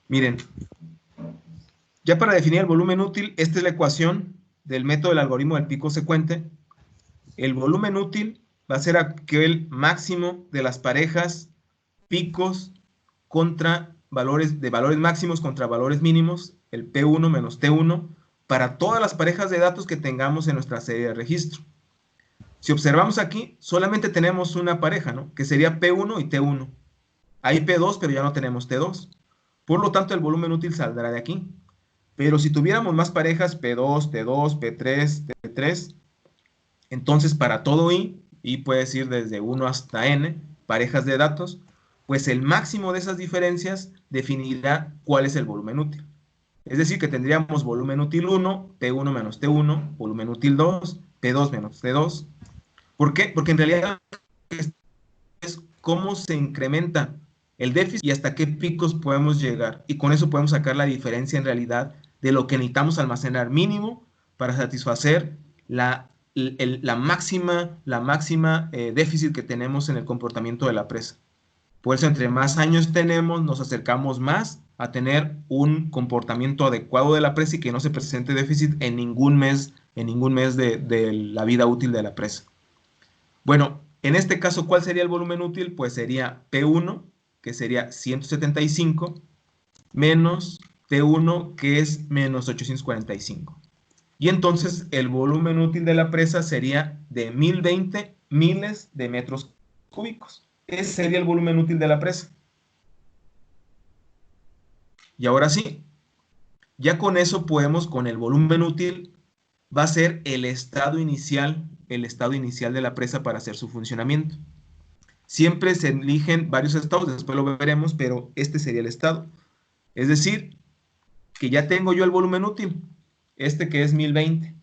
Miren, ya para definir el volumen útil, esta es la ecuación del método del algoritmo del pico secuente. El volumen útil va a ser aquel máximo de las parejas picos contra valores máximos contra valores mínimos, el P1 menos T1, para todas las parejas de datos que tengamos en nuestra serie de registro. Si observamos aquí, solamente tenemos una pareja, ¿no? Que sería P1 y T1. Hay P2, pero ya no tenemos T2. Por lo tanto, el volumen útil saldrá de aquí. Pero si tuviéramos más parejas, P2, T2, P3, T3, entonces para todo I puedes ir desde 1 hasta N, parejas de datos, pues el máximo de esas diferencias definirá cuál es el volumen útil. Es decir, que tendríamos volumen útil 1, P1 menos T1, volumen útil 2, P2 menos T2. ¿Por qué? Porque en realidad es cómo se incrementa el déficit y hasta qué picos podemos llegar. Y con eso podemos sacar la diferencia en realidad de lo que necesitamos almacenar mínimo para satisfacer la máxima déficit que tenemos en el comportamiento de la presa. Por eso, entre más años tenemos, nos acercamos más a tener un comportamiento adecuado de la presa y que no se presente déficit en ningún mes de la vida útil de la presa. Bueno, en este caso, ¿cuál sería el volumen útil? Pues sería P1, que sería 175, menos T1, que es menos 845. Y entonces el volumen útil de la presa sería de 1020 miles de metros cúbicos. Ese sería el volumen útil de la presa. Y ahora sí, ya con eso podemos, con el volumen útil, va a ser el estado inicial de la presa para hacer su funcionamiento. Siempre se eligen varios estados, después lo veremos, pero este sería el estado. Es decir, que ya tengo yo el volumen útil, este que es 1020.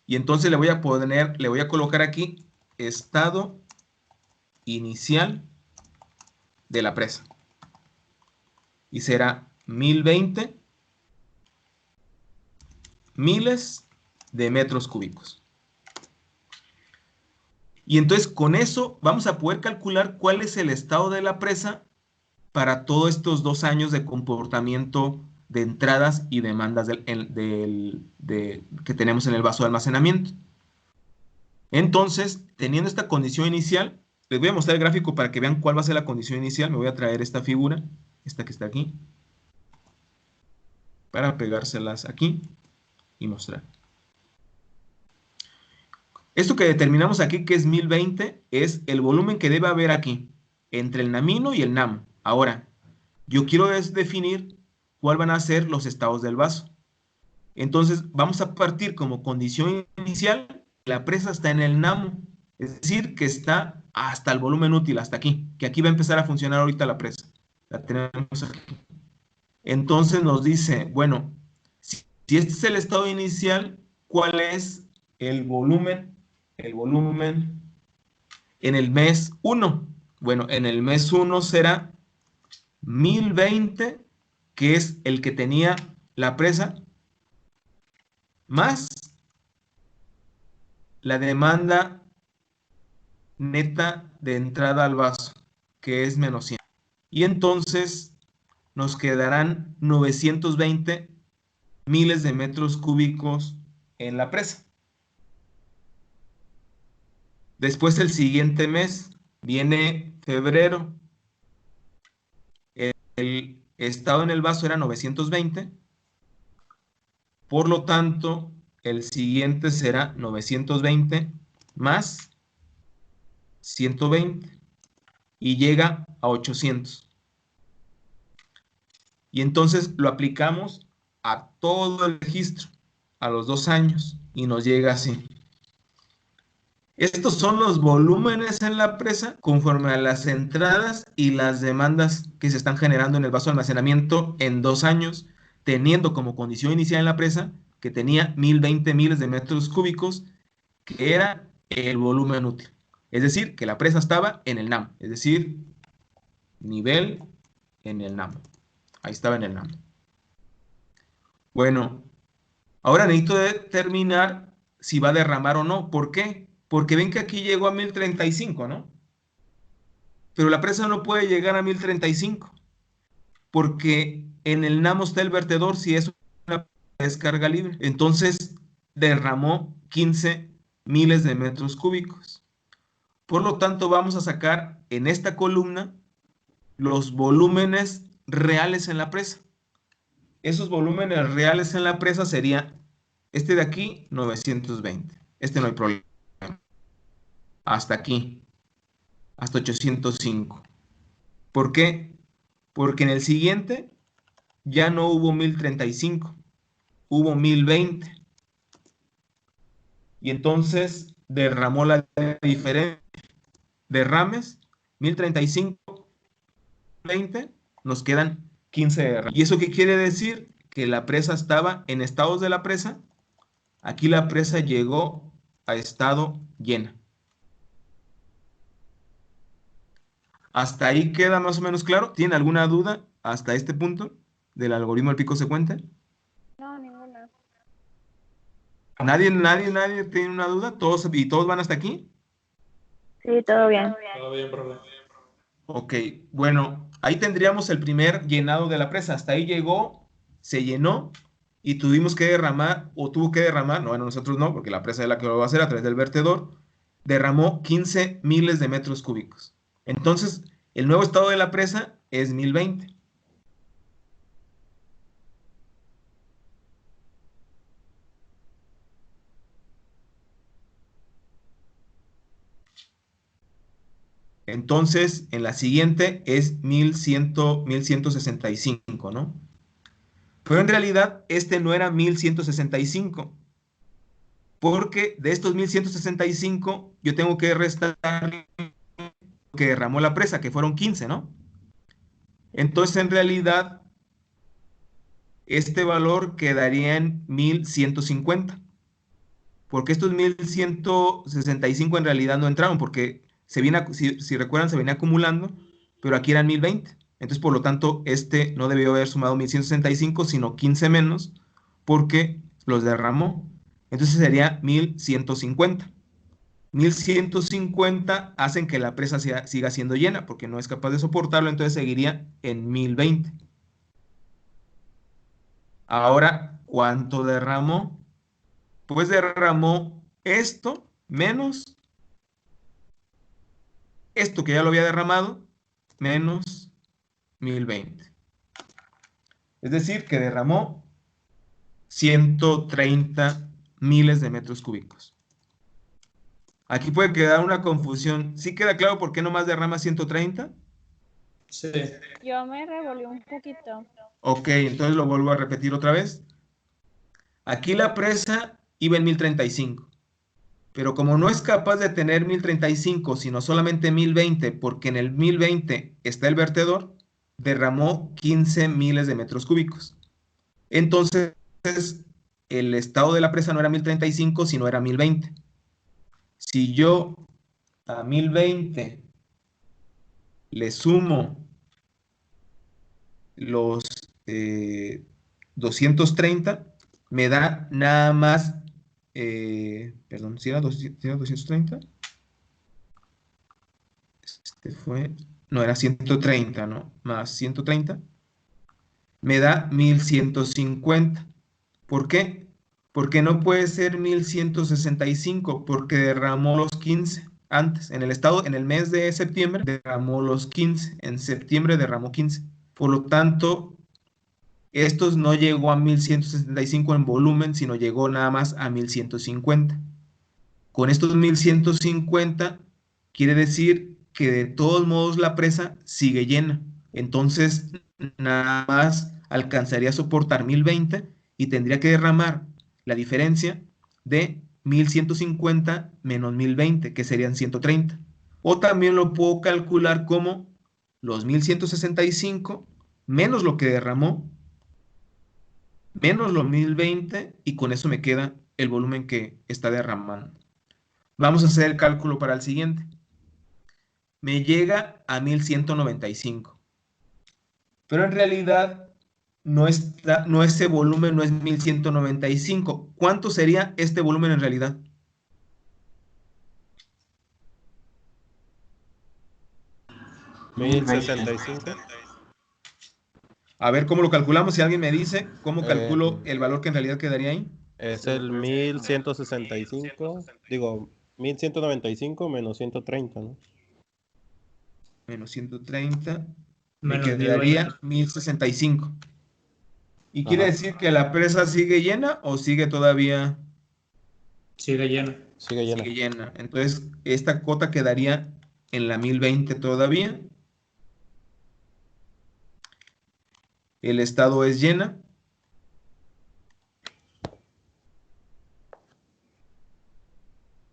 Y entonces le voy a colocar aquí estado inicial de la presa. Y será 1020 miles de metros cúbicos. Y entonces con eso vamos a poder calcular cuál es el estado de la presa para todos estos 2 años de comportamiento de entradas y demandas que tenemos en el vaso de almacenamiento. Entonces, teniendo esta condición inicial, les voy a mostrar el gráfico para que vean cuál va a ser la condición inicial. Me voy a traer esta figura, esta que está aquí, para pegárselas aquí y mostrar. Esto que determinamos aquí, que es 1020, es el volumen que debe haber aquí, entre el namino y el namo. Ahora, yo quiero definir cuál van a ser los estados del vaso. Entonces, vamos a partir como condición inicial, la presa está en el namo, es decir, que está hasta el volumen útil, hasta aquí, que aquí va a empezar a funcionar ahorita la presa. La tenemos aquí. Entonces nos dice, bueno, si este es el estado inicial, ¿cuál es el volumen? El volumen en el mes 1. Bueno, en el mes 1 será 1020, que es el que tenía la presa, más la demanda neta de entrada al vaso, que es menos 100. Y entonces nos quedarán 920 miles de metros cúbicos en la presa. Después el siguiente mes viene febrero. El estado en el vaso era 920. Por lo tanto, el siguiente será 920 más 120 y llega a 800. Y entonces lo aplicamos a todo el registro, a los 2 años, y nos llega así. Estos son los volúmenes en la presa conforme a las entradas y las demandas que se están generando en el vaso de almacenamiento en 2 años, teniendo como condición inicial en la presa que tenía 1020 miles de metros cúbicos, que era el volumen útil. Es decir, que la presa estaba en el NAM, es decir, nivel en el NAM. Ahí estaba en el NAM. Bueno, ahora necesito determinar si va a derramar o no. ¿Por qué? Porque ven que aquí llegó a 1035, ¿no? Pero la presa no puede llegar a 1035. porque en el Namo está el vertedor si es una descarga libre. Entonces derramó 15 miles de metros cúbicos. Por lo tanto, vamos a sacar en esta columna los volúmenes reales en la presa. Esos volúmenes reales en la presa sería este de aquí, 920. Este no hay problema. Hasta aquí, hasta 805. ¿Por qué? Porque en el siguiente ya no hubo 1035, hubo 1020. Y entonces derramó la diferencia. Derrames, 1035, 20, nos quedan 15 derrames. ¿Y eso qué quiere decir? Que la presa estaba en estados de la presa. Aquí la presa llegó a estado llena. ¿Hasta ahí queda más o menos claro? ¿Tiene alguna duda hasta este punto del algoritmo del pico secuente? No, ninguna. ¿Nadie tiene una duda? ¿Todos van hasta aquí? Sí, todo bien. Todo bien, profe. Ok, bueno, ahí tendríamos el primer llenado de la presa. Hasta ahí llegó, se llenó y tuvimos que derramar, o tuvo que derramar, no, bueno, nosotros no, porque la presa es la que lo va a hacer a través del vertedor, derramó 15 miles de metros cúbicos. Entonces, el nuevo estado de la presa es 1020. Entonces, en la siguiente es 1165, ¿no? Pero en realidad, este no era 1165, porque de estos 1165 yo tengo que restar que derramó la presa, que fueron 15, ¿no? Entonces, en realidad, este valor quedaría en 1150, porque estos 1165 en realidad no entraron, porque si recuerdan, se venía acumulando, pero aquí eran 1020. Entonces, por lo tanto, este no debió haber sumado 1165, sino 15 menos, porque los derramó. Entonces sería 1150. 1150 hacen que la presa siga siendo llena, porque no es capaz de soportarlo, entonces seguiría en 1020. Ahora, ¿cuánto derramó? Pues derramó esto menos esto que ya lo había derramado, menos 1020. Es decir, que derramó 130 miles de metros cúbicos. Aquí puede quedar una confusión. ¿Sí queda claro por qué nomás derrama 130? Sí. Yo me revolví un poquito. Ok, entonces lo vuelvo a repetir otra vez. Aquí la presa iba en 1035, pero como no es capaz de tener 1035, sino solamente 1020, porque en el 1020 está el vertedor, derramó 15 miles de metros cúbicos. Entonces, el estado de la presa no era 1035, sino era 1020. Si yo a 1020 le sumo los 230, me da nada más, perdón, si era 230, no, era 130, ¿no? Más 130, me da 1150. ¿Por qué? Porque no puede ser 1165, porque derramó los 15 antes. En el mes de septiembre, derramó los 15. En septiembre derramó 15. Por lo tanto, estos no llegó a 1165 en volumen, sino llegó nada más a 1150. Con estos 1150 quiere decir que de todos modos la presa sigue llena. Entonces, nada más alcanzaría a soportar 1020 y tendría que derramar la diferencia de 1150 menos 1020, que serían 130. O también lo puedo calcular como los 1165 menos lo que derramó menos los 1020 y con eso me queda el volumen que está derramando. Vamos a hacer el cálculo para el siguiente. Me llega a 1195. Pero en realidad no ese volumen no es 1195. ¿Cuánto sería este volumen en realidad? ¿1065? A ver cómo lo calculamos. Si alguien me dice cómo Eh, calculo el valor que en realidad quedaría ahí. Es el 1165, digo, 1195 menos 130, ¿no? Menos 130. Me Menos quedaría 1020. 1065. ¿Y quiere Ajá. decir que la presa sigue llena o sigue todavía? Sigue lleno. Sigue llena. Sigue llena. Entonces, esta cota quedaría en la 1020 todavía. El estado es llena.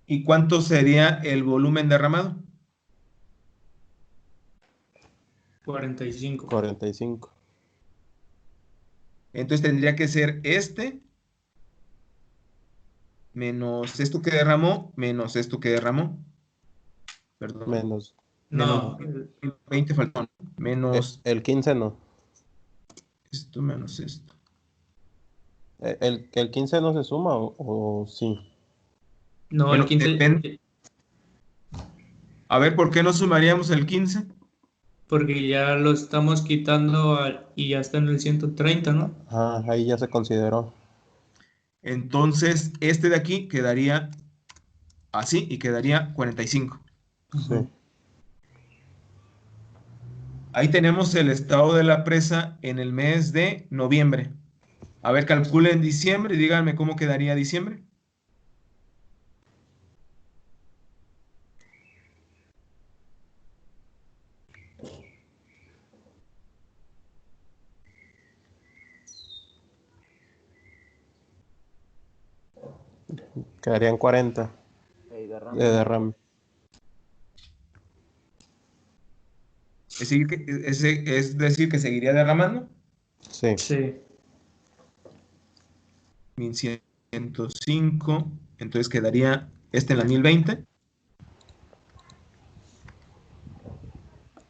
¿Y cuánto sería el volumen derramado? 45. 45. Entonces tendría que ser este menos esto que derramó, menos esto que derramó. Perdón. Menos. No, Menos 20 faltó. Menos El 15 no. esto menos esto. ¿El 15 no se suma o sí? no, Bueno, el 15. depende. A ver, ¿por qué no sumaríamos el 15? Porque ya lo estamos quitando y ya está en el 130, ¿no? Ah, ahí ya se consideró. Entonces, este de aquí quedaría así y quedaría 45. Sí. Ahí tenemos el estado de la presa en el mes de noviembre. A ver, calculen diciembre y díganme cómo quedaría diciembre. Quedarían 40 de derrame. Es decir, que seguiría derramando. Sí. Sí. 1105. Entonces quedaría este en la 1020.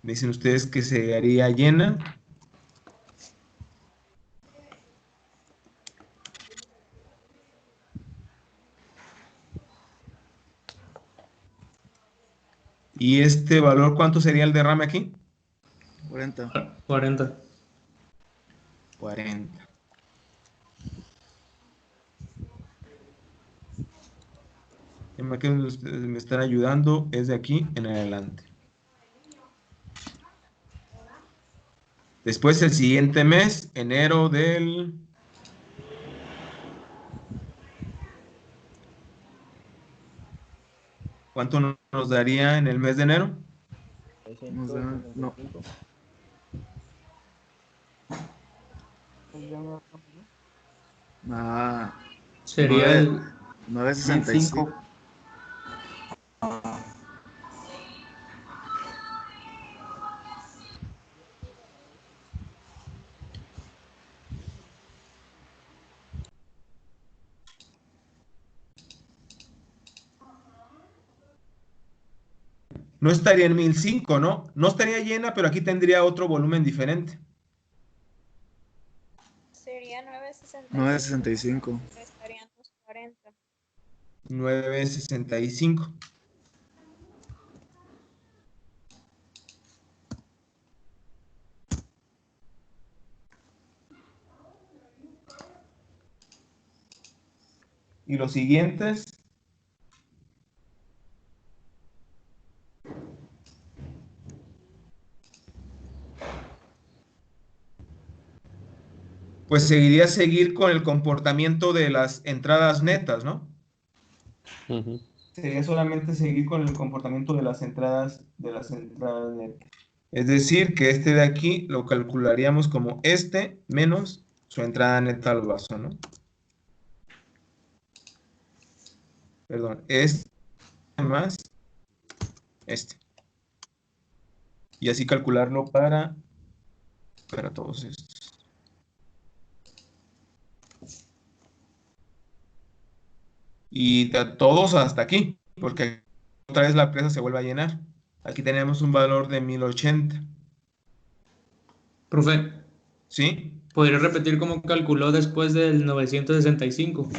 Me dicen ustedes que se haría llena. ¿Y este valor cuánto sería el derrame aquí? 40. 40. 40. El que ustedes me están ayudando es de aquí en adelante. Después el siguiente mes, enero del... ¿Cuánto nos daría en el mes de enero? Nos da, no. Ah, Sería el 965. No estaría en 1005, ¿no? No estaría llena, pero aquí tendría otro volumen diferente. Sería 965. 965. Estarían los 40. 965. Y los siguientes, pues seguir con el comportamiento de las entradas netas, ¿no? Ujú. Sería solamente seguir con el comportamiento de las entradas netas. Es decir, que este de aquí lo calcularíamos como este menos su entrada neta al vaso, ¿no? Perdón, este más este. Y así calcularlo para todos estos. Y todos hasta aquí, porque otra vez la presa se vuelve a llenar. Aquí tenemos un valor de 1080. Profe, ¿Sí? ¿podría repetir cómo calculó después del 965?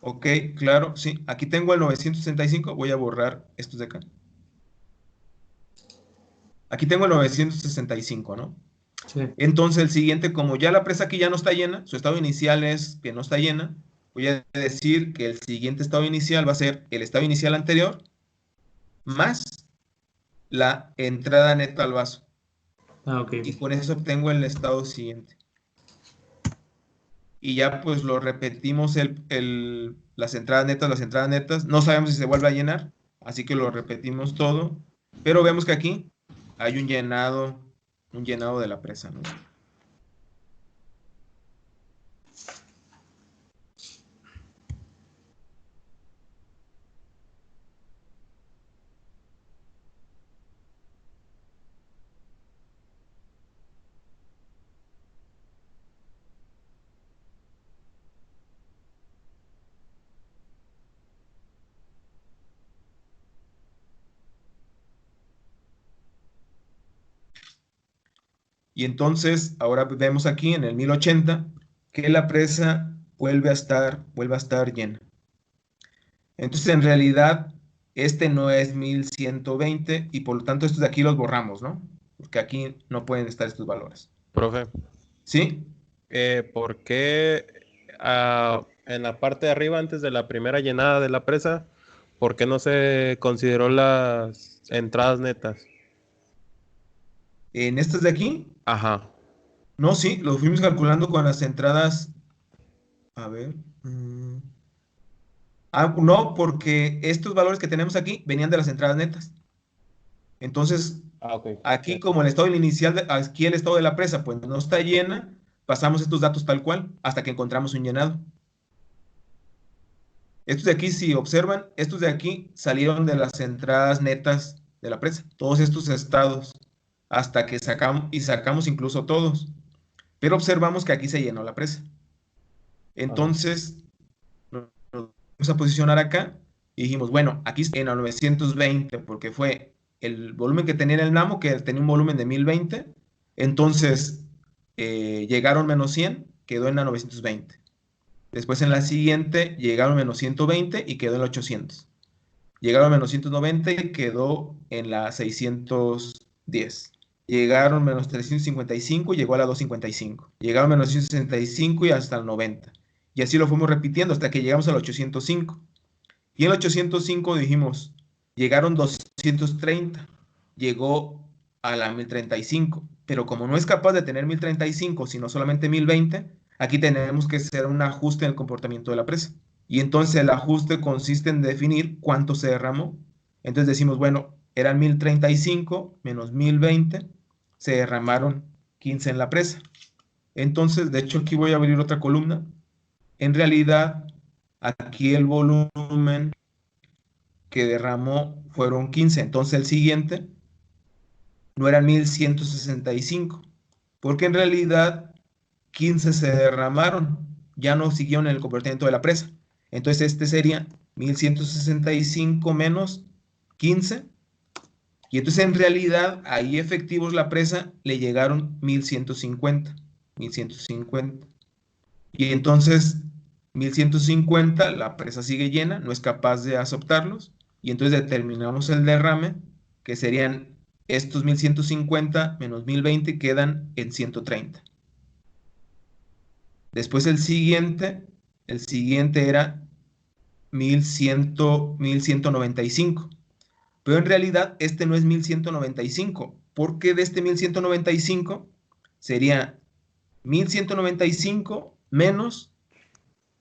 Ok, claro, sí. Aquí tengo el 965. Voy a borrar estos de acá. Aquí tengo el 965, ¿no? Sí. Entonces el siguiente, como ya la presa aquí ya no está llena, su estado inicial es que no está llena, voy a decir que el siguiente estado inicial va a ser el estado inicial anterior más la entrada neta al vaso. Ah, ok. Y con eso obtengo el estado siguiente. Y ya pues lo repetimos las entradas netas. No sabemos si se vuelve a llenar, así que lo repetimos todo. Pero vemos que aquí hay un llenado de la presa, ¿no? Y entonces, ahora vemos aquí en el 1080 que la presa vuelve a estar llena. Entonces, en realidad, este no es 1120 y por lo tanto estos de aquí los borramos, ¿no? Porque aquí no pueden estar estos valores. Profe, ¿Sí? ¿por qué en la parte de arriba, antes de la primera llenada de la presa, por qué no se consideró las entradas netas? En estos de aquí, Ajá. no, sí, lo fuimos calculando con las entradas. A ver. No, porque estos valores que tenemos aquí venían de las entradas netas. Entonces, Ah, ok. aquí como el estado inicial, aquí el estado de la presa, pues no está llena, pasamos estos datos tal cual hasta que encontramos un llenado. Estos de aquí, si observan, estos de aquí salieron de las entradas netas de la presa. Todos estos estados, hasta que sacamos incluso todos. Pero observamos que aquí se llenó la presa. Entonces, nos vamos a posicionar acá y dijimos, bueno, aquí en la 920, porque fue el volumen que tenía en el Namo, que tenía un volumen de 1020. Entonces, llegaron menos 100, quedó en la 920. Después en la siguiente llegaron menos 120 y quedó en la 800. Llegaron menos 190 y quedó en la 610. Llegaron menos 355 y llegó a la 255. Llegaron menos 165 y hasta el 90. Y así lo fuimos repitiendo hasta que llegamos al 805. Y en el 805 dijimos, llegaron 230. Llegó a la 1035. Pero como no es capaz de tener 1035, sino solamente 1020, aquí tenemos que hacer un ajuste en el comportamiento de la presa. Y entonces el ajuste consiste en definir cuánto se derramó. Entonces decimos, bueno, eran 1035 menos 1020, se derramaron 15 en la presa. Entonces, de hecho, aquí voy a abrir otra columna. En realidad, aquí el volumen que derramó fueron 15. Entonces, el siguiente no eran 1165, porque en realidad 15 se derramaron, ya no siguieron en el comportamiento de la presa. Entonces este sería 1165 menos 15. Y entonces en realidad ahí efectivos la presa le llegaron 1150. Y entonces 1150, la presa sigue llena, no es capaz de aceptarlos. Y entonces determinamos el derrame, que serían estos 1150 menos 1020 quedan en 130. Después el siguiente era 1195. Pero en realidad este no es 1195, porque de este 1195 sería 1195 menos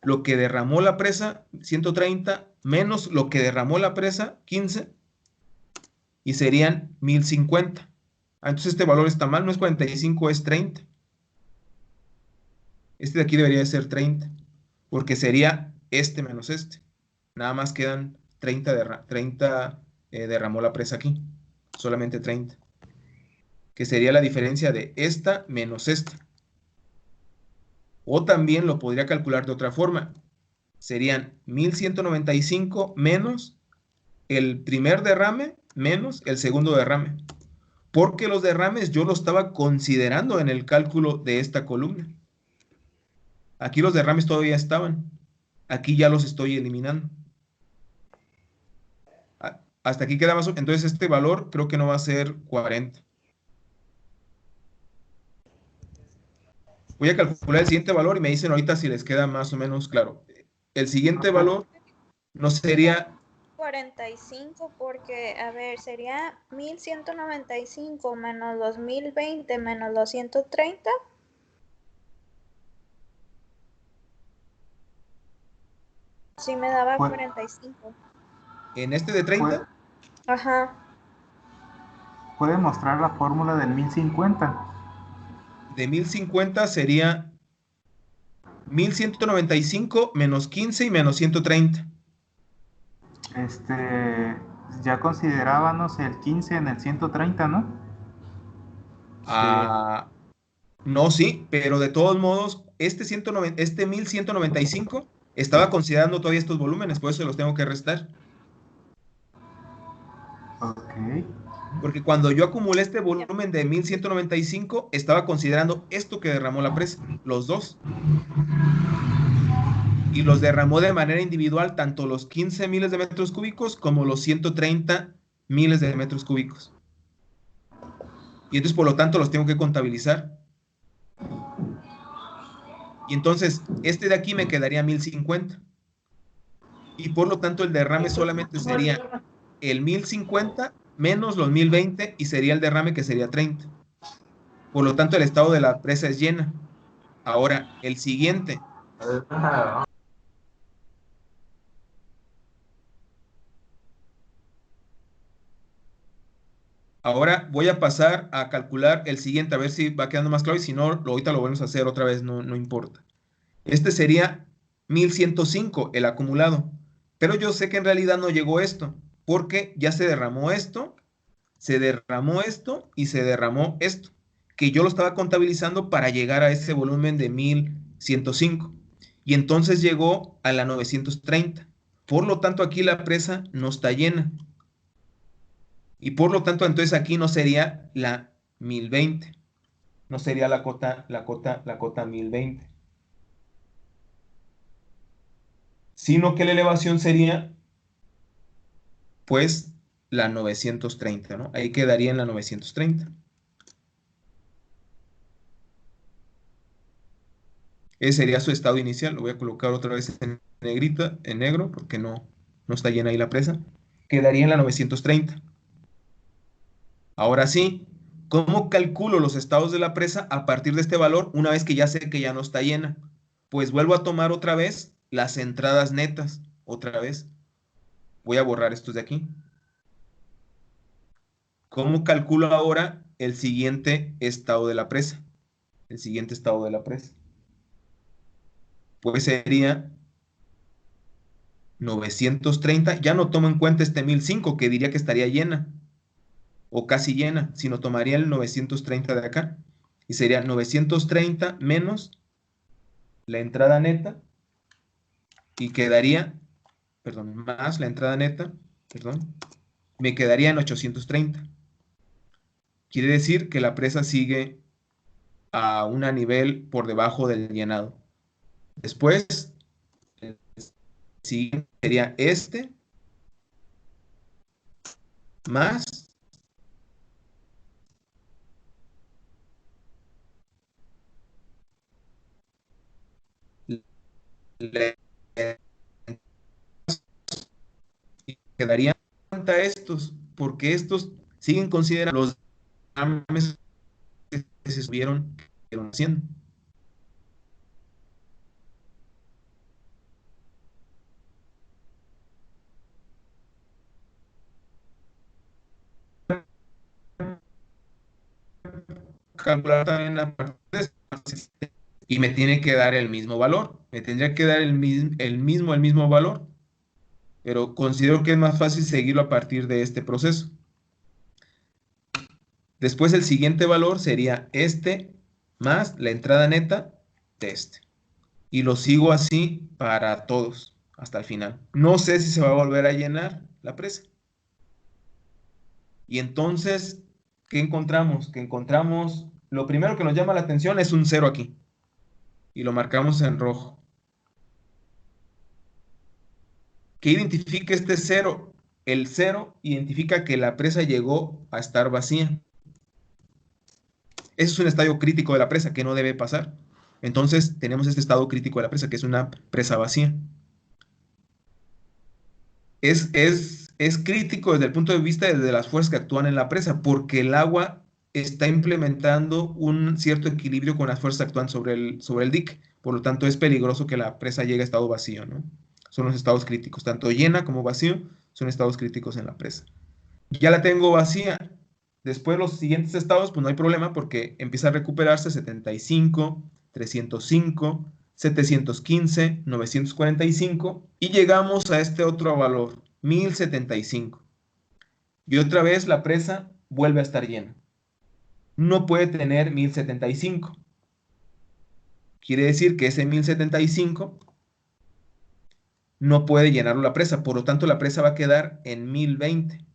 lo que derramó la presa, 130, menos lo que derramó la presa, 15, y serían 1050. Entonces este valor está mal, no es 45, es 30. Este de aquí debería de ser 30, porque sería este menos este. Nada más quedan 30, 30 derramó la presa aquí, solamente 30, que sería la diferencia de esta menos esta. O también lo podría calcular de otra forma. Serían 1195 menos el primer derrame menos el segundo derrame. Porque los derrames yo lo estaba considerando en el cálculo de esta columna. Aquí los derrames todavía estaban. Aquí ya los estoy eliminando. Hasta aquí queda más. Entonces este valor creo que no va a ser 40. Voy a calcular el siguiente valor y me dicen ahorita si les queda más o menos claro. El siguiente valor no sería 45 porque, a ver, sería 1195 menos 2020 menos 230. Sí me daba Pues- 45. en este de 30. Ajá. Puede mostrar la fórmula del 1050. De 1050 sería 1195 menos 15 y menos 130. Ya considerábamos el 15 en el 130, ¿no? Ah, no, sí, pero de todos modos, este 1195 estaba considerando todavía estos volúmenes, por eso los tengo que restar. Ok. Porque cuando yo acumulé este volumen de 1195, estaba considerando esto que derramó la presa, los dos. Y los derramó de manera individual, tanto los 15 miles de metros cúbicos como los 130 miles de metros cúbicos. Y entonces, por lo tanto, los tengo que contabilizar. Y entonces, este de aquí me quedaría 1050. Y por lo tanto, el derrame solamente sería el 1050 menos los 1020 y sería el derrame que sería 30. Por lo tanto, el estado de la presa es llena. Ahora, el siguiente. Ahora voy a pasar a calcular el siguiente, a ver si va quedando más claro y si no, ahorita lo volvemos a hacer otra vez, no importa. Este sería 1105, el acumulado. Pero yo sé que en realidad no llegó esto, porque ya se derramó esto y se derramó esto, que yo lo estaba contabilizando para llegar a ese volumen de 1105. Y entonces llegó a la 930. Por lo tanto, aquí la presa no está llena. Y por lo tanto, entonces aquí no sería la 1020. No sería la cota 1020. Sino que la elevación sería, pues, la 930, ¿no? Ahí quedaría en la 930. Ese sería su estado inicial. Lo voy a colocar otra vez en negrita, en negro, porque no está llena ahí la presa. Quedaría en la 930. Ahora sí, ¿cómo calculo los estados de la presa a partir de este valor una vez que ya sé que ya no está llena? Pues vuelvo a tomar otra vez las entradas netas. Otra vez. Voy a borrar estos de aquí. ¿Cómo calculo ahora el siguiente estado de la presa? El siguiente estado de la presa. Pues sería 930. Ya no tomo en cuenta este 1005, que diría que estaría llena. O casi llena, sino tomaría el 930 de acá. Y sería 930 menos la entrada neta. Y quedaría, perdón, más la entrada neta, perdón, me quedaría en 830. Quiere decir que la presa sigue a un nivel por debajo del llenado. Después, el siguiente sería este, más la, y quedarían cuenta estos, porque estos siguen considerando los derrames que se estuvieron haciendo. Calcular también la parte de este, y me tiene que dar el mismo valor. Me tendría que dar el mismo valor, pero considero que es más fácil seguirlo a partir de este proceso. Después el siguiente valor sería este más la entrada neta de este. Y lo sigo así para todos hasta el final. No sé si se va a volver a llenar la presa. Y entonces, ¿qué encontramos? Que encontramos, lo primero que nos llama la atención es un 0 aquí. Y lo marcamos en rojo. ¿Qué identifica este 0? El 0 identifica que la presa llegó a estar vacía. Ese es un estadio crítico de la presa que no debe pasar. Entonces tenemos este estado crítico de la presa, que es una presa vacía. Es crítico desde el punto de vista de las fuerzas que actúan en la presa, porque el agua está implementando un cierto equilibrio con las fuerzas que actúan sobre el dique. Por lo tanto, es peligroso que la presa llegue a estado vacío, ¿no? Son los estados críticos. Tanto llena como vacío son estados críticos en la presa. Ya la tengo vacía. Después los siguientes estados, pues no hay problema porque empieza a recuperarse 75, 305, 715, 945 y llegamos a este otro valor, 1075. Y otra vez la presa vuelve a estar llena. No puede tener 1075. Quiere decir que ese 1075 no puede llenarlo la presa, por lo tanto la presa va a quedar en 1020.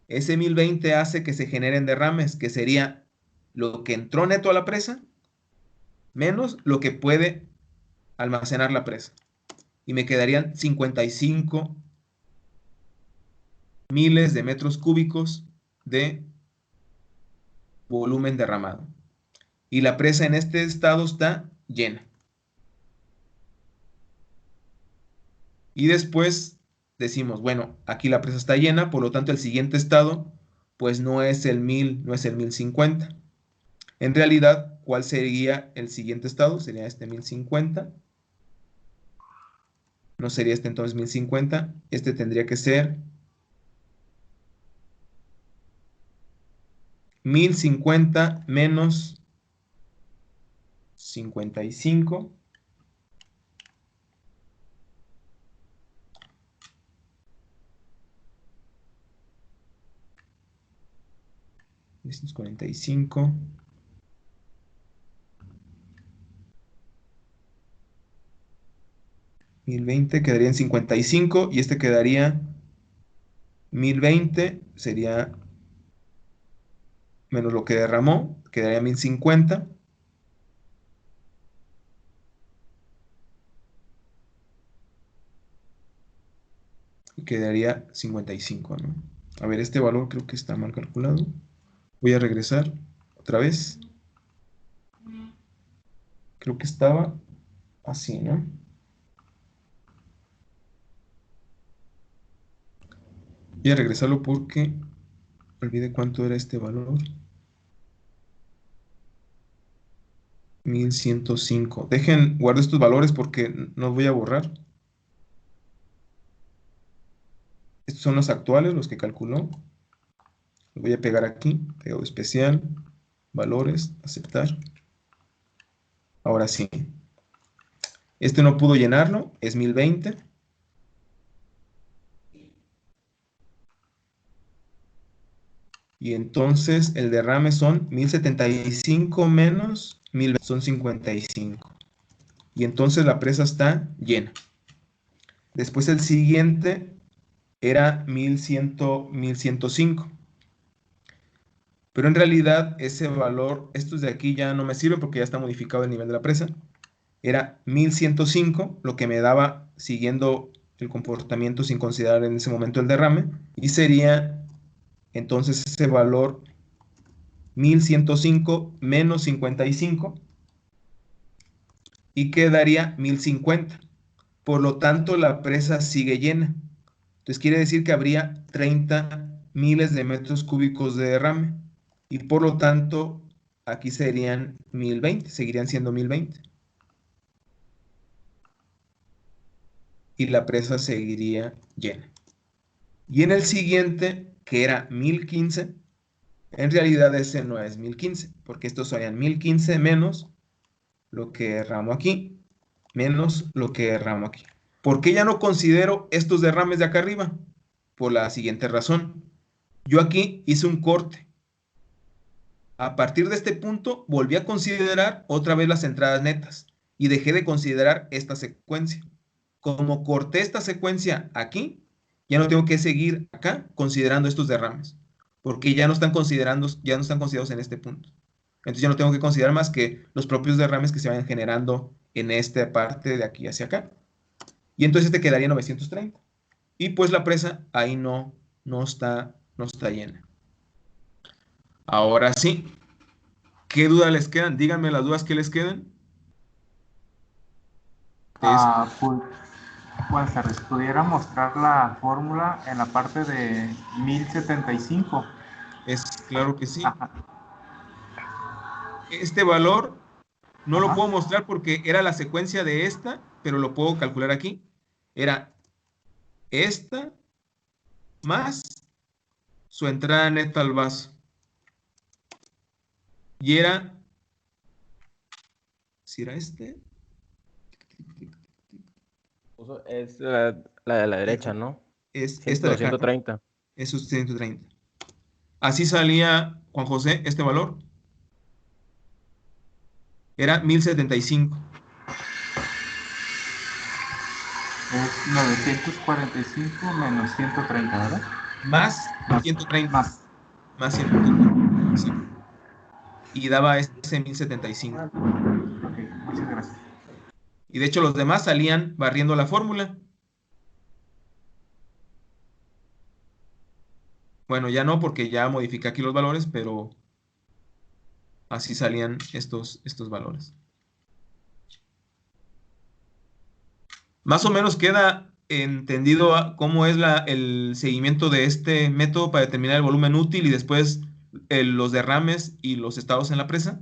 Ese 1020 hace que se generen derrames, que sería lo que entró neto a la presa menos lo que puede almacenar la presa. Y me quedarían 55 miles de metros cúbicos de volumen derramado. Y la presa en este estado está llena. Y después decimos, bueno, aquí la presa está llena, por lo tanto el siguiente estado pues no es el 1000, no es el 1050. En realidad, ¿cuál sería el siguiente estado? Sería este 1050. No sería este entonces 1050. Este tendría que ser 1050 menos 55. $45. 1020 quedaría en 55 y este quedaría 1020, sería menos lo que derramó, quedaría 1050. Y quedaría 55, ¿no? A ver, este valor creo que está mal calculado. Voy a regresar otra vez. Creo que estaba así, ¿no? Voy a regresarlo porque olvidé cuánto era este valor. 1105. Guardo estos valores porque no los voy a borrar. Estos son los actuales, los que calculó. Lo voy a pegar aquí. Pego especial, valores, aceptar. Ahora sí. Este no pudo llenarlo, es 1020. Y entonces el derrame son 1075 menos 1020, son 55. Y entonces la presa está llena. Después el siguiente era 1105. Pero en realidad ese valor, estos de aquí ya no me sirven porque ya está modificado el nivel de la presa. Era 1105, lo que me daba siguiendo el comportamiento sin considerar en ese momento el derrame. Y sería entonces ese valor 1105 menos 55 y quedaría 1050. Por lo tanto, la presa sigue llena. Entonces quiere decir que habría 30 miles de metros cúbicos de derrame. Y por lo tanto, aquí serían 1020, seguirían siendo 1020. Y la presa seguiría llena. Y en el siguiente, que era 1015, en realidad ese no es 1015, porque estos serían 1015 menos lo que derramo aquí, menos lo que derramo aquí. ¿Por qué ya no considero estos derrames de acá arriba? Por la siguiente razón. Yo aquí hice un corte. A partir de este punto, volví a considerar otra vez las entradas netas y dejé de considerar esta secuencia. Como corté esta secuencia aquí, ya no tengo que seguir acá considerando estos derrames, porque ya no están considerados en este punto. Entonces ya no tengo que considerar más que los propios derrames que se vayan generando en esta parte de aquí hacia acá. Y entonces este quedaría 930. Y pues la presa ahí no está llena. Ahora sí, ¿Qué dudas les quedan? Díganme las dudas que les queden. Buenas tardes. ¿Pudiera mostrar la fórmula en la parte de 1075? Es claro que sí. Ajá. Este valor no lo Ajá. puedo mostrar porque era la secuencia de esta, pero lo puedo calcular aquí. Era esta más su entrada neta al vaso. Y era, si era este, Es la de la derecha, ¿no? es esta de acá. 230. Es 130. Así salía, Juan José, este valor. Era 1075. Es 945 menos 130, ¿verdad? Más 130. Más. Más 130. Sí. Y daba ese 1075. Ok, muchas gracias. Y de hecho los demás salían barriendo la fórmula. Bueno, ya no, porque ya modifiqué aquí los valores, pero así salían estos valores. Más o menos queda entendido cómo es el seguimiento de este método para determinar el volumen útil y después los derrames y los estados en la presa.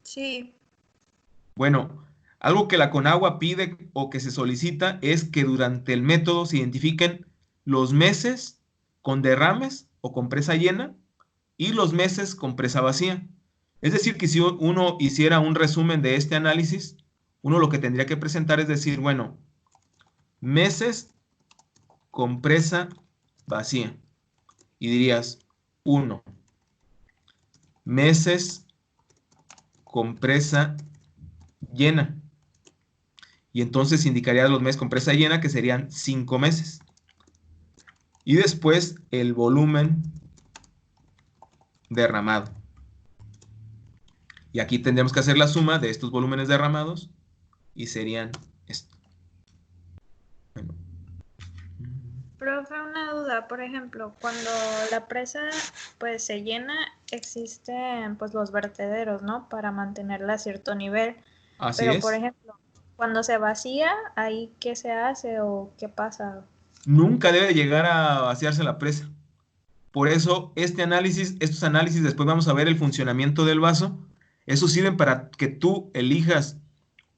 Sí. Bueno, algo que la Conagua pide o que se solicita es que durante el método se identifiquen los meses con derrames o con presa llena y los meses con presa vacía. Es decir, que si uno hiciera un resumen de este análisis, uno lo que tendría que presentar es decir, bueno, meses con presa vacía. Y dirías, 1, meses con presa llena. Y entonces indicaría los meses con presa llena, que serían 5 meses. Y después el volumen derramado. Y aquí tendríamos que hacer la suma de estos volúmenes derramados y serían esto. Bueno. Profe, una duda, por ejemplo, cuando la presa pues se llena, existen pues los vertederos, ¿no? Para mantenerla a cierto nivel. Así Pero es. por ejemplo, cuando se vacía, ¿ahí qué se hace o qué pasa? Nunca debe llegar a vaciarse la presa. Por eso estos análisis, después vamos a ver el funcionamiento del vaso. Esos sirven para que tú elijas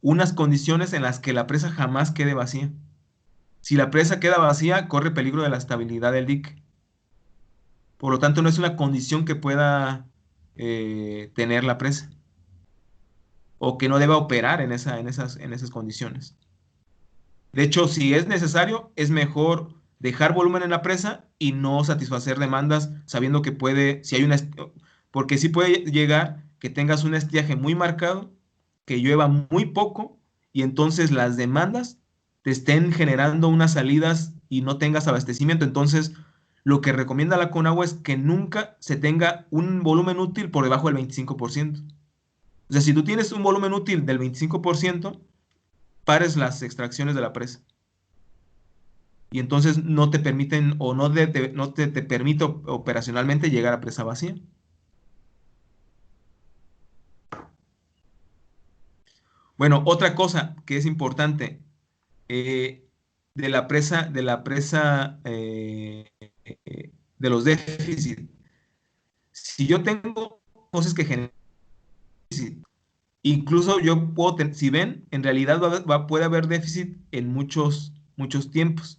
unas condiciones en las que la presa jamás quede vacía. Si la presa queda vacía, corre peligro de la estabilidad del dique. Por lo tanto, no es una condición que pueda tener la presa. O que no deba operar en esas condiciones. De hecho, si es necesario, es mejor dejar volumen en la presa y no satisfacer demandas sabiendo que puede, si hay porque sí puede llegar que tengas un estiaje muy marcado, que llueva muy poco y entonces las demandas te estén generando unas salidas y no tengas abastecimiento. Entonces, lo que recomienda la Conagua es que nunca se tenga un volumen útil por debajo del 25%. O sea, si tú tienes un volumen útil del 25%, pares las extracciones de la presa. Y entonces no te permiten o no te permite operacionalmente llegar a presa vacía. Bueno, otra cosa que es importante de los déficits. Si yo tengo cosas que generan déficit, incluso yo puedo tener, si ven, en realidad puede haber déficit en muchos tiempos.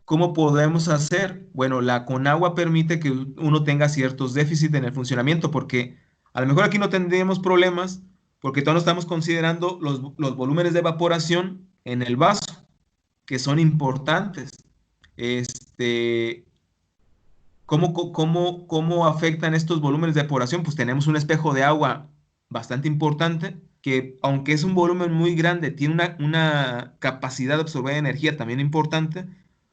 ¿Cómo podemos hacer? Bueno, la Conagua permite que uno tenga ciertos déficits en el funcionamiento, porque a lo mejor aquí no tendríamos problemas, porque todos estamos considerando los volúmenes de evaporación en el vaso, que son importantes. ¿Cómo afectan estos volúmenes de evaporación? Pues tenemos un espejo de agua bastante importante, que aunque es un volumen muy grande, tiene una capacidad de absorber energía también importante,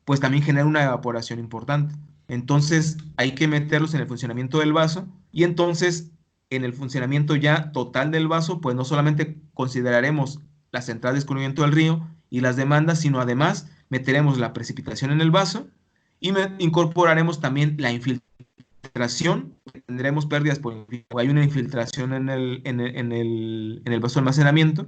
pues también genera una evaporación importante. Entonces hay que meterlos en el funcionamiento del vaso y entonces en el funcionamiento ya total del vaso, pues no solamente consideraremos las entradas de escurrimiento del río y las demandas, sino además meteremos la precipitación en el vaso y incorporaremos también la infiltración infiltración, tendremos pérdidas o hay una infiltración en el vaso de almacenamiento,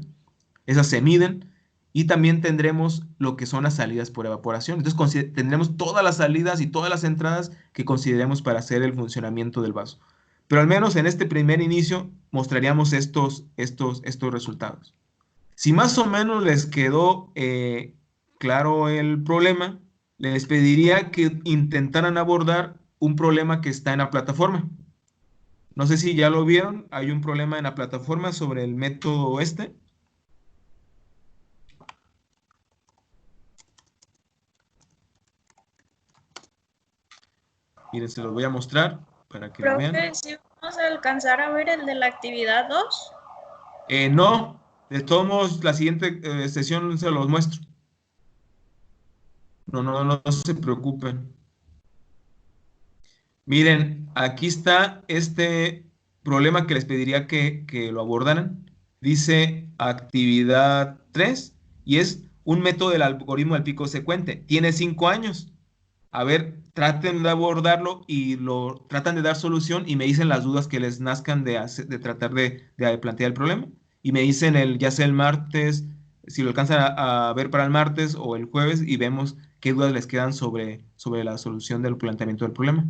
esas se miden, y también tendremos lo que son las salidas por evaporación. Entonces tendremos todas las salidas y todas las entradas que consideremos para hacer el funcionamiento del vaso. Pero al menos en este primer inicio mostraríamos estos resultados. Si más o menos les quedó claro el problema, les pediría que intentaran abordar un problema que está en la plataforma. No sé si ya lo vieron, hay un problema en la plataforma sobre el método este. Miren, se los voy a mostrar para que lo vean. Profe, ¿sí vamos a alcanzar a ver el de la actividad 2? No, de todos modos, la siguiente sesión se los muestro. No se preocupen. Miren, aquí está este problema que les pediría que lo abordaran. Dice actividad 3 y es un método del algoritmo del pico secuente. Tiene 5 años. A ver, traten de abordarlo y tratan de dar solución y me dicen las dudas que les nazcan de tratar de plantear el problema. Y me dicen ya sea el martes, si lo alcanzan a ver para el martes o el jueves, y vemos qué dudas les quedan sobre la solución del planteamiento del problema.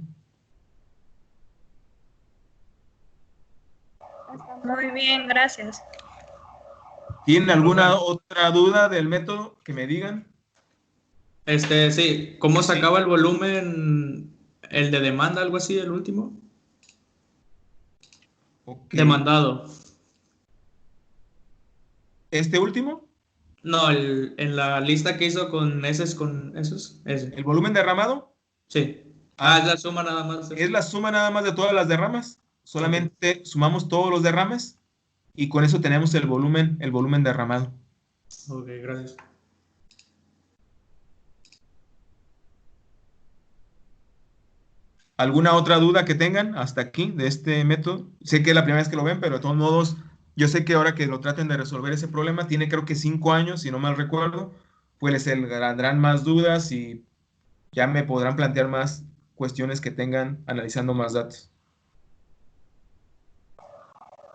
Muy bien, gracias. ¿Tienen alguna otra duda del método que me digan? Sí, ¿cómo sacaba el volumen, el de demanda, algo así, el último? Okay. Demandado. ¿Este último? No, en la lista que hizo con esos. Ese. ¿El volumen derramado? Sí. Es la suma nada más. Es la suma nada más de todas las derramas. Solamente sumamos todos los derrames y con eso tenemos el volumen derramado. Ok, gracias. ¿Alguna otra duda que tengan hasta aquí de este método? Sé que es la primera vez que lo ven, pero de todos modos, yo sé que ahora que lo traten de resolver ese problema, tiene creo que 5 años, si no mal recuerdo, pues les tendrán más dudas y ya me podrán plantear más cuestiones que tengan analizando más datos.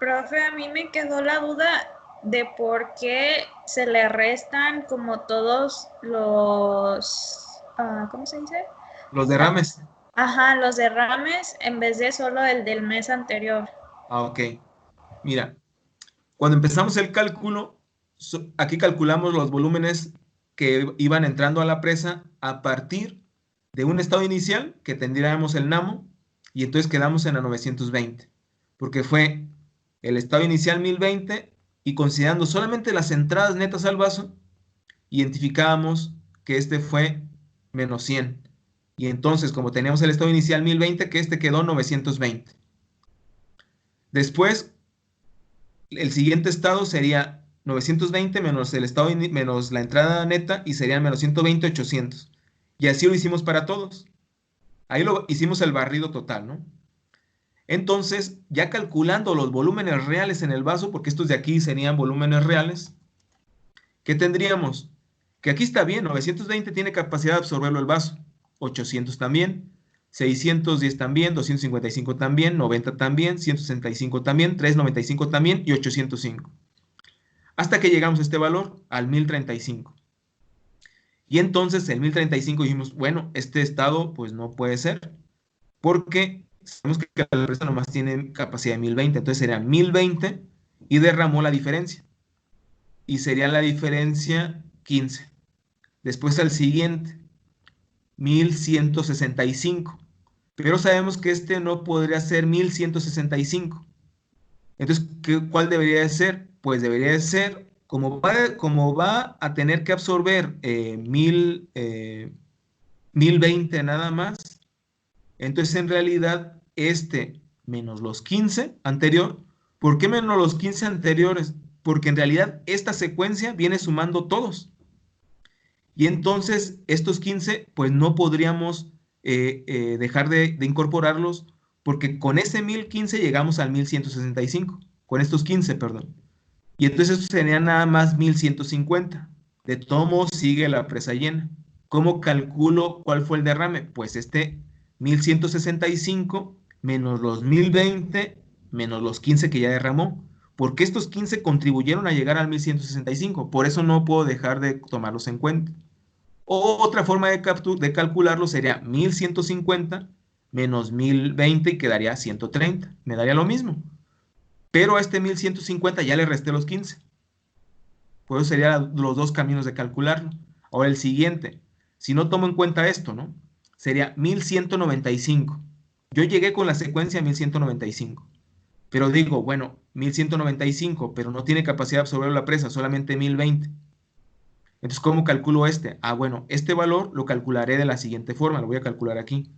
Profe, a mí me quedó la duda de por qué se le restan como todos los, ¿cómo se dice? Los derrames. Ajá, los derrames en vez de solo el del mes anterior. Ok. Mira, cuando empezamos el cálculo, aquí calculamos los volúmenes que iban entrando a la presa a partir de un estado inicial que tendríamos el NAMO y entonces quedamos en la 920, porque fue el estado inicial 1020 y considerando solamente las entradas netas al vaso, identificábamos que este fue menos 100. Y entonces, como teníamos el estado inicial 1020, que este quedó 920. Después, el siguiente estado sería 920 menos el estado menos la entrada neta y serían menos 120, 800. Y así lo hicimos para todos. Ahí lo hicimos el barrido total, ¿no? Entonces, ya calculando los volúmenes reales en el vaso, porque estos de aquí serían volúmenes reales, ¿qué tendríamos? Que aquí está bien, 920 tiene capacidad de absorberlo el vaso, 800 también, 610 también, 255 también, 90 también, 165 también, 395 también y 805. Hasta que llegamos a este valor, al 1035. Y entonces el 1035 dijimos, bueno, este estado pues no puede ser, porque sabemos que la presa nomás tiene capacidad de 1020, entonces sería 1020 y derramó la diferencia. Y sería la diferencia 15. Después al siguiente, 1165. Pero sabemos que este no podría ser 1165. Entonces, ¿cuál debería de ser? Pues debería de ser, como va a tener que absorber 1020 nada más, entonces en realidad este menos los 15 anterior. ¿Por qué menos los 15 anteriores? Porque en realidad esta secuencia viene sumando todos. Y entonces estos 15 pues no podríamos dejar de incorporarlos, porque con ese 1015 llegamos al 1165, con estos 15, perdón. Y entonces esto sería nada más 1150. De todos modos sigue la presa llena. ¿Cómo calculo cuál fue el derrame? Pues este 1165 menos los 1020 menos los 15 que ya derramó, porque estos 15 contribuyeron a llegar al 1165, por eso no puedo dejar de tomarlos en cuenta. O otra forma de calcularlo sería 1150 menos 1020 y quedaría 130, me daría lo mismo. Pero a este 1150 ya le resté los 15. Por eso serían los dos caminos de calcularlo. Ahora el siguiente, si no tomo en cuenta esto, ¿no? Sería 1195. Yo llegué con la secuencia 1195. Pero digo, bueno, 1195, pero no tiene capacidad de absorber la presa, solamente 1020. Entonces, ¿cómo calculo este? Ah, bueno, este valor lo calcularé de la siguiente forma, lo voy a calcular aquí.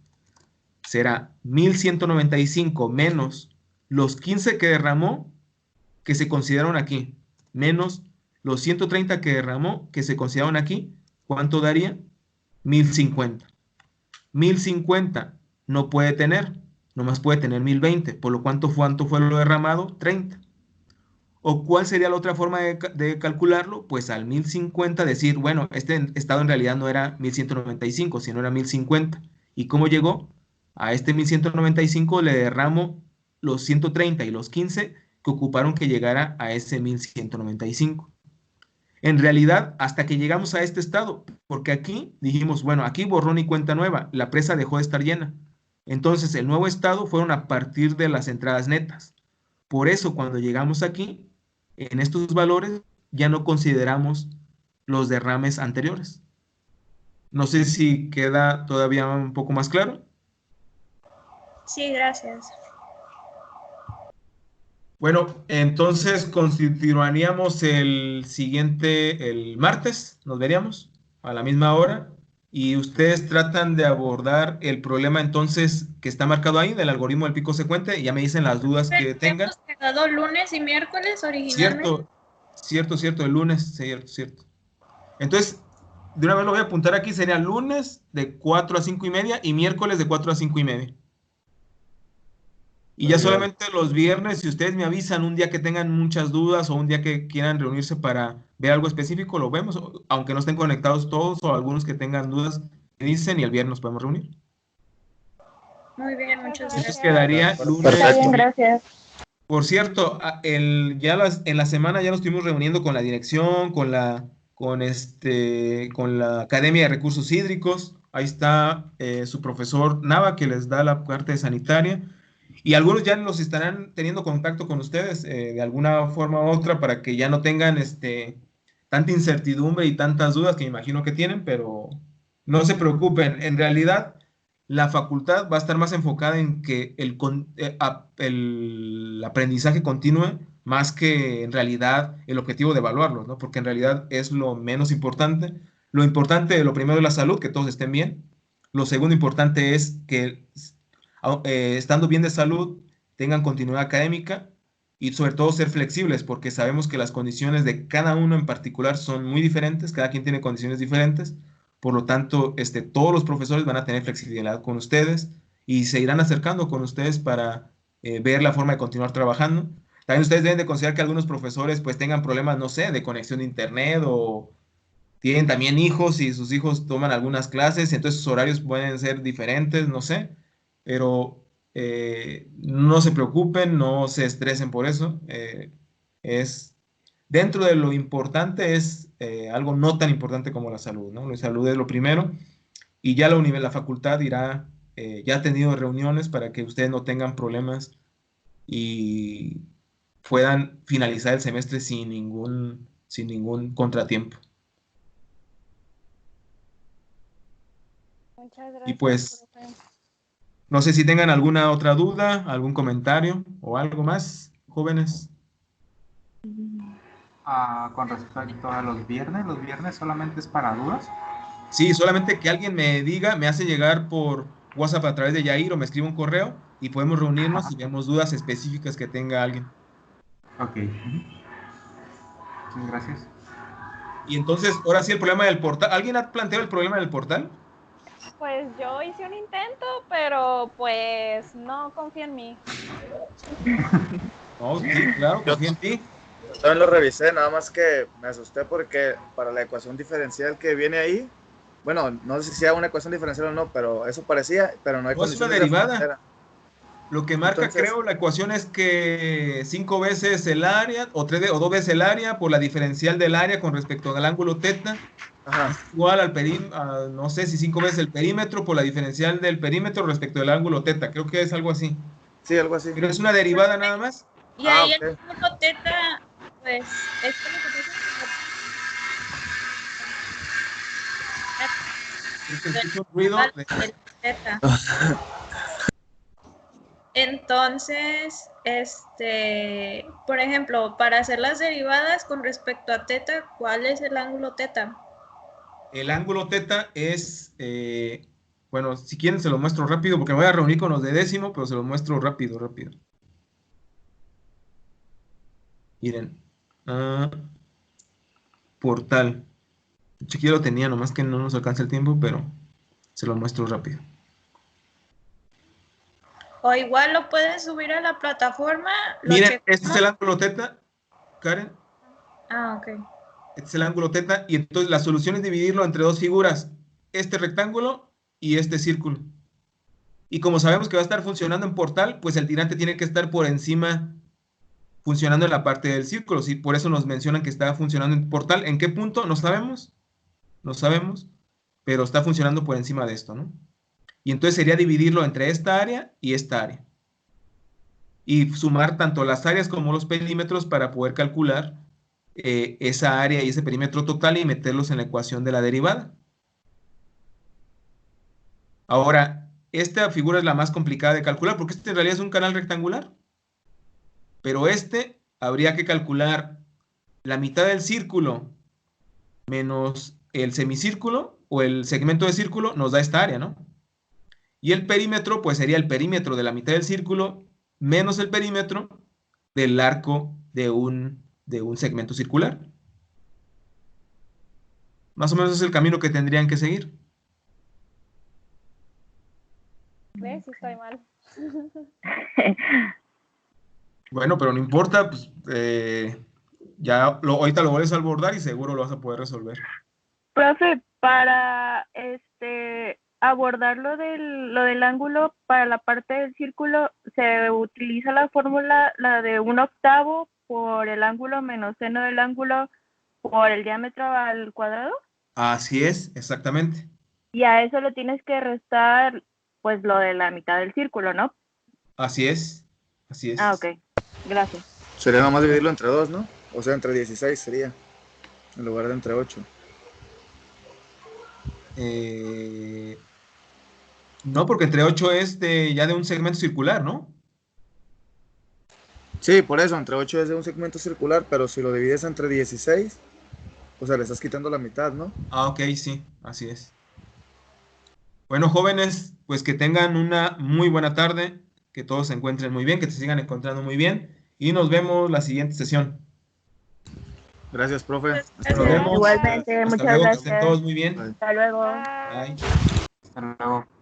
Será 1195 menos los 15 que derramó, que se consideraron aquí, menos los 130 que derramó, que se consideraron aquí. ¿Cuánto daría? 1050. 1050 no puede tener, nomás puede tener 1020, por lo cuánto fue lo derramado, 30. ¿O cuál sería la otra forma de calcularlo? Pues al 1050 decir, bueno, este estado en realidad no era 1195, sino era 1050. ¿Y cómo llegó? A este 1195 le derramo los 130 y los 15 que ocuparon que llegara a ese 1195. En realidad, hasta que llegamos a este estado, porque aquí dijimos, bueno, aquí borrón y cuenta nueva, la presa dejó de estar llena. Entonces, el nuevo estado fueron a partir de las entradas netas. Por eso, cuando llegamos aquí, en estos valores, ya no consideramos los derrames anteriores. No sé si queda todavía un poco más claro. Sí, gracias. Bueno, entonces continuaríamos el martes, nos veríamos a la misma hora y ustedes tratan de abordar el problema entonces que está marcado ahí del algoritmo del pico secuente y ya me dicen las dudas que tengan. ¿Hemos quedado lunes y miércoles originalmente? Cierto, el lunes, cierto. Entonces, de una vez lo voy a apuntar aquí, sería lunes de 4 a 5 y media y miércoles de 4 a 5 y media. Y ya solamente los viernes, si ustedes me avisan un día que tengan muchas dudas o un día que quieran reunirse para ver algo específico, lo vemos, aunque no estén conectados todos o algunos que tengan dudas, me dicen y el viernes nos podemos reunir. Muy bien, muchas gracias. Entonces quedaría lunes. Está bien, gracias. Por cierto, en la semana ya nos estuvimos reuniendo con la dirección, con la Academia de Recursos Hídricos. Ahí está su profesor Nava, que les da la parte de sanitaria. Y algunos ya los estarán teniendo contacto con ustedes de alguna forma u otra para que ya no tengan tanta incertidumbre y tantas dudas que me imagino que tienen, pero no se preocupen. En realidad, la facultad va a estar más enfocada en que el aprendizaje continúe más que en realidad el objetivo de evaluarlos, ¿no? Porque en realidad es lo menos importante. Lo primero es la salud, que todos estén bien. Lo segundo importante es que estando bien de salud, tengan continuidad académica y sobre todo ser flexibles, porque sabemos que las condiciones de cada uno en particular son muy diferentes, cada quien tiene condiciones diferentes, por lo tanto, todos los profesores van a tener flexibilidad con ustedes y se irán acercando con ustedes para ver la forma de continuar trabajando. También ustedes deben de considerar que algunos profesores pues tengan problemas, no sé, de conexión de internet o tienen también hijos y sus hijos toman algunas clases, entonces sus horarios pueden ser diferentes, no sé, pero no se preocupen, no se estresen por eso. Dentro de lo importante es algo no tan importante como la salud, ¿no? La salud es lo primero y ya la facultad ya ha tenido reuniones para que ustedes no tengan problemas y puedan finalizar el semestre sin ningún contratiempo. Muchas gracias. Y pues, no sé si tengan alguna otra duda, algún comentario o algo más, jóvenes. Con respecto a los viernes solamente es para dudas. Sí, solamente que alguien me diga, me hace llegar por WhatsApp a través de Yair o me escribe un correo y podemos reunirnos y vemos dudas específicas que tenga alguien. Ok. Muchas gracias. Y entonces, ahora sí el problema del portal. ¿Alguien ha planteado el problema del portal? Pues yo hice un intento, pero pues no confío en mí. No, sí, claro, confío en ti. Yo también lo revisé, nada más que me asusté porque para la ecuación diferencial que viene ahí, bueno, no sé si sea una ecuación diferencial o no, pero eso parecía, pero no hay No, es una condiciones de derivada. frontera. Lo que marca, Entonces- creo, la ecuación es que 5 veces el área, o 2 veces el área por la diferencial del área con respecto al ángulo teta, Ajá. es igual al perímetro, no sé si 5 veces el perímetro por la diferencial del perímetro respecto al ángulo teta. Creo que es algo así. Sí, algo así. Pero es una derivada nada más. Y ahí ok. el ángulo teta, pues, es como que Creo que escucho un ruido de- el teta. Entonces, por ejemplo, para hacer las derivadas con respecto a teta, ¿cuál es el ángulo teta? El ángulo teta es, bueno, si quieren se lo muestro rápido porque me voy a reunir con los de décimo, pero se lo muestro rápido. Miren. Portal. Aquí lo tenía, nomás que no nos alcanza el tiempo, pero se lo muestro rápido. O igual lo puedes subir a la plataforma. Miren, este es checamos. el ángulo teta, Karen. Ah, ok. Este es el ángulo teta, y entonces la solución es dividirlo entre dos figuras, este rectángulo y este círculo. Y como sabemos que va a estar funcionando en portal, pues el tirante tiene que estar por encima, funcionando en la parte del círculo. ¿Sí? Por eso nos mencionan que está funcionando en portal. ¿En qué punto? No sabemos, pero está funcionando por encima de esto, ¿no? Y entonces sería dividirlo entre esta área y esta área. Y sumar tanto las áreas como los perímetros para poder calcular esa área y ese perímetro total y meterlos en la ecuación de la derivada. Ahora, esta figura es la más complicada de calcular porque este en realidad es un canal rectangular. Pero habría que calcular la mitad del círculo menos el semicírculo o el segmento de círculo nos da esta área, ¿no? Y el perímetro, pues sería el perímetro de la mitad del círculo menos el perímetro del arco de un segmento circular. Más o menos es el camino que tendrían que seguir. ¿Ves? Sí estoy mal. Bueno, pero no importa, pues ahorita lo vuelves a abordar y seguro lo vas a poder resolver. Profe, para abordar lo del ángulo para la parte del círculo, se utiliza la fórmula, la de 1/8 por el ángulo menos seno del ángulo por el diámetro al cuadrado. Así es, exactamente. Y a eso le tienes que restar, pues, lo de la mitad del círculo, ¿no? Así es. Ah, ok. Gracias. Sería nomás dividirlo entre 2, ¿no? O sea, entre 16 sería, en lugar de entre 8. No, porque entre 8 es ya de un segmento circular, ¿no? Sí, por eso, entre 8 es de un segmento circular, pero si lo divides entre 16, o sea, le estás quitando la mitad, ¿no? Ah, ok, sí, así es. Bueno, jóvenes, pues que tengan una muy buena tarde, que todos se encuentren muy bien, que se sigan encontrando muy bien, y nos vemos la siguiente sesión. Gracias, profe. Gracias. Nos vemos. Igualmente, Hasta muchas luego, que gracias. estén todos muy bien. Bye. Hasta luego. Bye. Bye. Hasta luego.